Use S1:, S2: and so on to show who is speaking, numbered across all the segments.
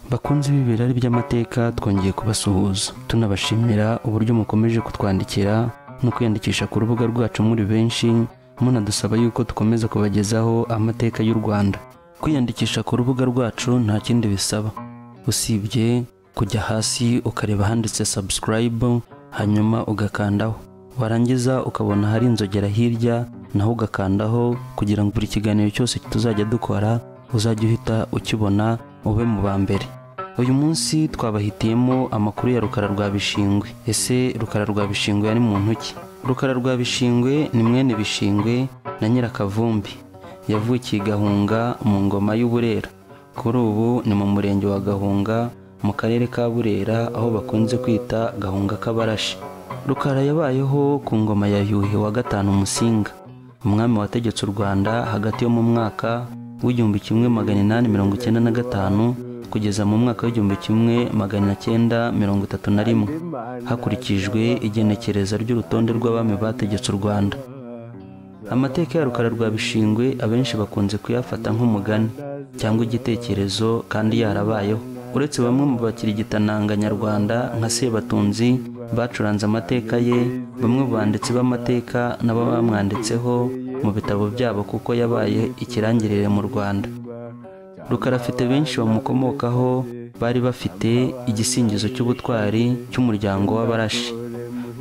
S1: Bakunzi b'ibirari by'amateka, twongeye kubasuhuza tunabashimira uburyo mukomeje kutwandikira no kwiyandikisha ku rubuga rwacu muri benshi, munadusaba yuko dukomeza kubagezaho amateka y'u Rwanda. Kwiyandikisha ku rubuga rwacu nta kindi bisaba usibye kujya hasi ukareba handitse subscribe, hanyuma ugakandaho, warangiza ukabona hari inzogera hirya naho ugakandaho, kugira ngo buri kiganiro cyose tuzajya dukora uzajye uhita ukibona ube mu ba mbere. Uyu munsi twabahitiyemo amakuru ya Rukara rwa Bishingwe. Ese Rukara rwa Bishingwe yari muntu ki? Rukara rwa Bishingwe ni mwene Bishingwe na Nyirakavumbi. Yavukiye Gahunga mu ngoma y'Uburera. Kuri ubu ni mu murenge wa Gahunga mu karere ka Burera, aho bakunze kwita Gahunga k'Abarashi. Rukara yabayeho ku ngoma ya Yuhi wa gatanu Musinga, umwami wategetse u Rwanda hagati yo mu mwaka w'1895 kugeza mu mwaka w'1931 hakurikijwe igenekereza ry'urutonde rw'abami bategetse u Rwanda. Amateka ya Rukara rwa Bishingwe abenshi bakunze kuyafata nk'umugani cyangwa igitekerezo, kandi yarabayeho. Uretse bamwe mu bakirigitananga nyarwanda nka Sebatunzi bacuranze amateka ye, bamwe banditsi b'amateka nabo bamwanditseho mu bitabo byabo kuko yabaye ikirangirire mu Rwanda. Rukara afite benshi bamukomokaho bari bafite igisingizo cy'ubutwari cy'umuryango w'Abarashi.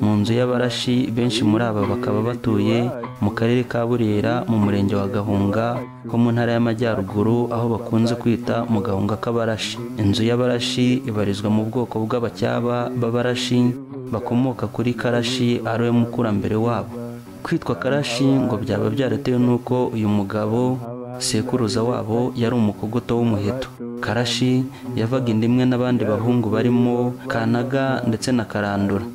S1: Mu nzu y'Abarashi benshi muri aba bakaba batuye mu karere ka Burera mu murenge wa Gahunga ho mu ntara y'Amajyaruguru, aho bakunze kwita mu Gahunga k'Abarashi. Inzu y'Abarashi ibarizwa mu bwoko bw'Abacyaba b'Abarashi bakomoka kuri Karashi ari we mukurambere wabo. Kwitwa Karashi ngo byaba byaratewe n'uko uyu mugabo sekuruza wabo yari umukogoto w'umuheto. Karashi yavaga inda imwe n'abandi bahungu barimo Kanaga ndetse na Karandura.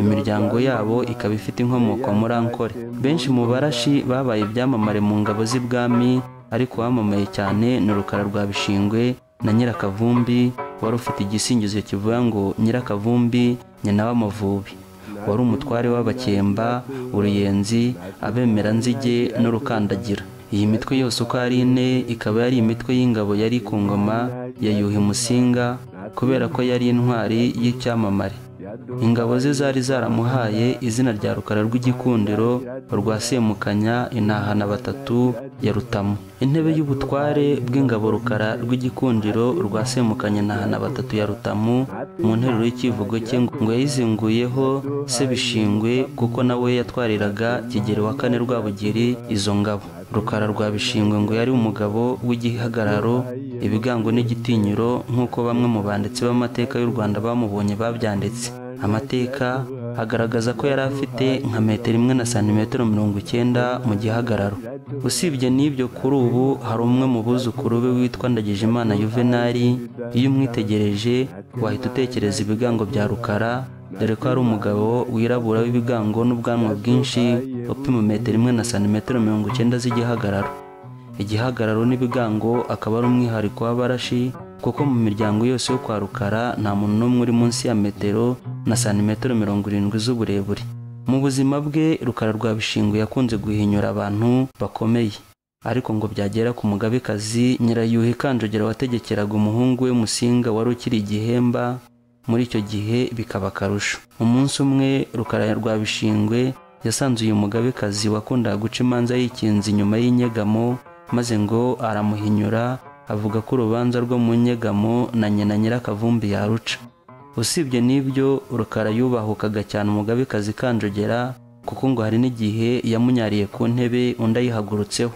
S1: Imiryango yabo ikaba ifite inkomoko muri Ankole. Benshi mu Barashi babaye ibyamamare mu ngabo z'ibwami, ariko wamamaye cyane ni Rukara rwa Bishingwe na Nyirakavumbi, wari ufite igisingizo kivuga ngo Nyirakavumbi nyina w'Amavubi. Wari umutware w'Abakemba, Uruyenzi, Abemeranzige n'Urukandagira. Iyi mitwe yose uko ari ine ikaba yari imitwe y'ingabo yari ku ngoma ya Yuhi Musinga, kubera ko yari intwari y'icyamamare. Ingabo ze zari zaramuhaye izina rya Rukara rw'Igikundiro rwa Semukanya intahana batatu ya Rutamu. Intebe y'ubutware bw'ingabo Rukara rw'Igikundiro rwa Semukanya intahana batatu ya Rutamu, mu nteruro y'ikivugo cye ngo yayizinguyeho Sebishingwe kuko nawe yatwariraga Kigeli wa kane Rwabugiri izo ngabo. Rukara rwa Bishingwe ngo yari umugabo w'igihagararo, ibigango n'igitinyiro nk'uko bamwe mu banditsi b'amateka y'u Rwanda bamubonye babyanditse. Amateka agaragaza ko yari afite nka metero 1 na santimetero 90 mu gihagararo. Usibye n'ibyo, kuri ubu hari umwe mu buzukuru be witwa Ndagijimana Yuvenali. Iyo umwitegereje wahita utekereza ibigango bya Rukara, dore ko ari umugabo wirabura w'ibigango n'ubwanwa bwinshi, upima metero 1 na santimetero 90 z'igihagararo. Igihagararo n'ibigango akaba ari umwihariko w'Abarashi, kuko mu miryango yose yo kwa Rukara nta muntu n'umwe uri munsi ya metero na santimetero 70 z'uburebure. Mu buzima bwe Rukara rwa Bishingwe yakunze guhinyura abantu bakomeye, ariko ngo byagera ku mugabekazi Nyirayuhi Kanjogera wategekeraga umuhungu we Musinga wari ukiri igihemba, muri icyo gihe bikaba akarusho. Umunsi umwe Rukara rwa Bishingwe yasanze uyu mugabekazi wakundaga guca imanza yikinze inyuma y'inyegamo, maze ngo aramuhinyura, avuga ko urubanza rwo mu nyegamo na nyina Nyirakavumbi yaruca. Usibye n'ibyo, Rukara yubahukaga cyane umugabekazi Kanjogera, kuko ngo hari n'igihe yamunyariye ku ntebe undi ayihagurutseho.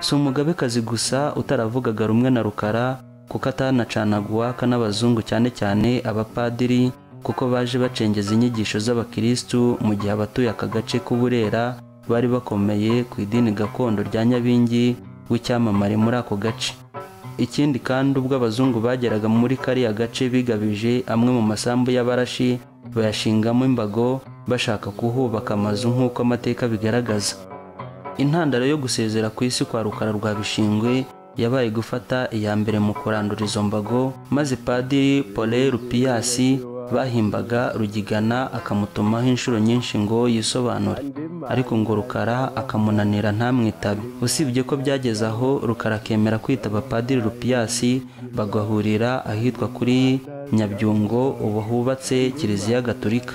S1: Si umugabekazi gusa utaravugaga rumwe na Rukara, kuko atanacanaga uwaka n'abazungu, cyane cyane abapadiri, kuko baje bacengeza inyigisho z'abakirisitu mu gihe abatuye aka gace k'Uburera bari bakomeye ku idini gakondo rya Nyabingi w'icyamamare muri ako gace. Ikindi kandi, ubwo abazungu bageraga muri kariya gace bigabije amwe mu masambu y'Abarashi, bayashingamo imbago bashaka kuhubaka amazu nk'uko amateka bigaragaza. Intandaro yo gusezera ku isi kwa Rukara rwa Bishingwe yabaye gufata iya mbere mu kurandura izo mbago, maze Padiri Paul Rupias bahimbaga Rugigana akamutumaho inshuro nyinshi ngo yisobanure. ariko ngo Rukara akamunanira ntamwitabe. Usibye ko byageze aho Rukara akemera kwitaba Padiri Lupiyasi, bagahurira ahitwa kuri Nyabyungo, ubu hubatse Kiliziya Gatolika.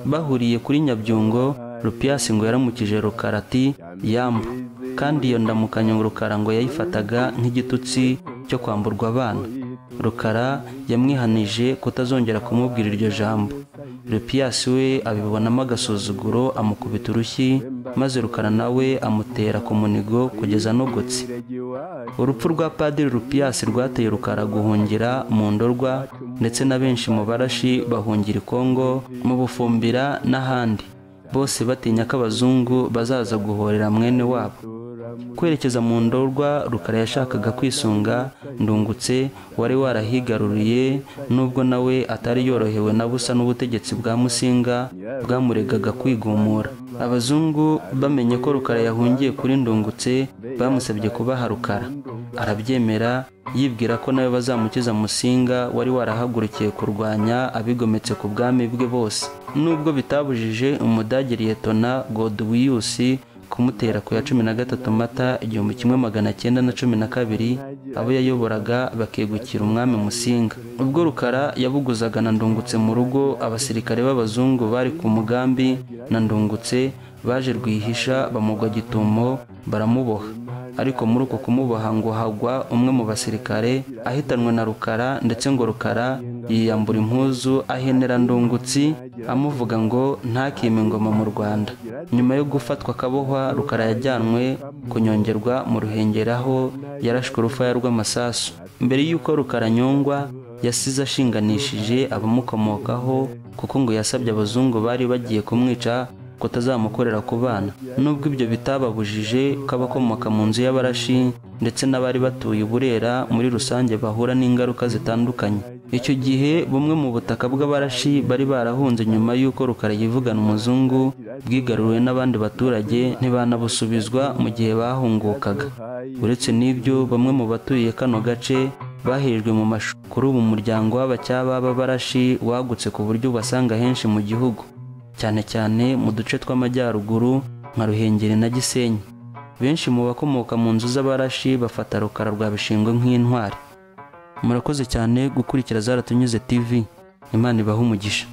S1: Bahuriye kuri Nyabyungo, Lupiyasi ngo yaramukije Rukara ati yambu, kandi iyo ndamukanyo Rukara ngo yayifataga nk'igitutsi cyo kwamburwa abana. Rukara yamwihanije kutazongera kumubwira iryo jambo. Lupiyasi we abibonamo agasuzuguro, amukubita urushyi, maze Rukara nawe amutera ku munigo kugeza anogotse. Urupfu rwa Padiri Lupiyasi rwateye Rukara guhungira mu Ndorwa, ndetse na benshi mu barashi bahungira i Kongo, mu Bufumbira n'ahandi, bose batinya ko abazungu bazaza guhorera mwene wabo. Kwerekeza mu Ndorwa, Rukara yashakaga kwisunga Ndungutse wari warahigaruriye, nubwo nawe atari yorohewe na busa n'ubutegetsi bwa Musinga bwamuregaga kwigumura. Abazungu bamenye ko Rukara yahungiye kuri Ndungutse, bamusabye kubaha Rukara. Arabyemera, yibwira ko nawe bazamukiza Musinga wari warahagurukiye kurwanya abigometse ku bwami bwe bose. Nubwo bitabujije Umudage Liyetona Godwius kumutera ku ya 13 Mata 1912 abo yayoboraga bakegukira umwami Musinga. Ubwo Rukara yabuguzaga na Ndungutse mu rugo, abasirikare b'abazungu bari ku mugambi na Ndungutse baje rwihisha, bamugwa gitumo, baramuboha. Ariko muri uko kumuboha ngo hagwa umwe mu basirikare ahitanwe na Rukara, ndetse ngo Rukara yiyambura impuzu ahenera Ndungutsi amuvuga ngo ntakime ingoma mu Rwanda. Nyuma yo gufatwa akabohwa, Rukara yajyanwe kunyongerwa mu Ruhengeri aho yarashwe urufaya rw'amasasu. Mbere y'uko Rukara nyongwa, yasize ashinganishije abamukomokaho, kuko ngo yasabye abazungu bari bagiye kumwica kutazamukorera ku bana. Nubwo ibyo bitababujije ko abakomoka mu nzu y'abarashi ndetse n'abari batuye i Burera muri rusange bahura n'ingaruka zitandukanye. Icyo gihe bumwe mu butaka bw'abarashi bari barahunze nyuma y'uko Rukara yivugana umuzungu bwigaruriwe n'abandi baturage, ntibanabusubizwa mu gihe bahungukaga. Uretse n'ibyo, bamwe mu batuye kano gace bahejwe mu mashuri. Kuri ubu umuryango w'abacyaba b'abarashi wagutse ku buryo ubasanga henshi mu gihugu, cyane cyane mu duce tw'amajyaruguru nka Ruhengeri na Gisenyi. Benshi mu bakomoka mu nzu z'abarashi bafata Rukara rwa Bishingwe nk'intwari. Murakoze cyane gukurikira Zaratunyuze TV. Imana ibahe umugisha.